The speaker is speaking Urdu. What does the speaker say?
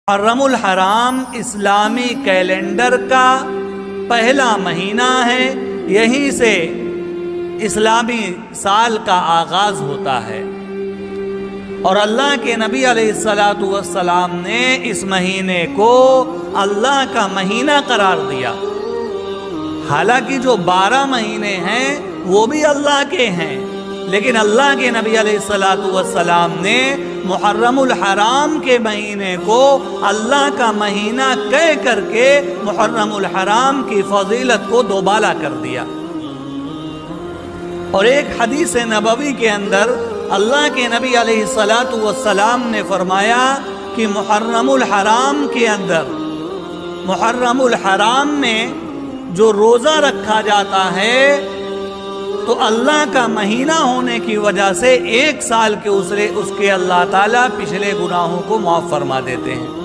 محرم الحرام اسلامی کیلنڈر کا پہلا مہینہ ہے، یہیں سے اسلامی سال کا آغاز ہوتا ہے، اور اللہ کے نبی علیہ السلام نے اس مہینے کو اللہ کا مہینہ قرار دیا۔ حالانکہ جو 12 مہینے ہیں وہ بھی اللہ کے ہیں، لیکن اللہ کے نبی علیہ السلام نے محرم الحرام کے مہینے کو اللہ کا مہینہ کہہ کر کے محرم الحرام کی فضیلت کو دوبالا کر دیا۔ اور ایک حدیث نبوی کے اندر اللہ کے نبی علیہ السلام نے فرمایا کہ محرم الحرام کے اندر، محرم الحرام میں جو روزہ رکھا جاتا ہے تو اللہ کا مہینہ ہونے کی وجہ سے 1 سال کے اس کے اللہ تعالیٰ پچھلے گناہوں کو معاف فرما دیتے ہیں۔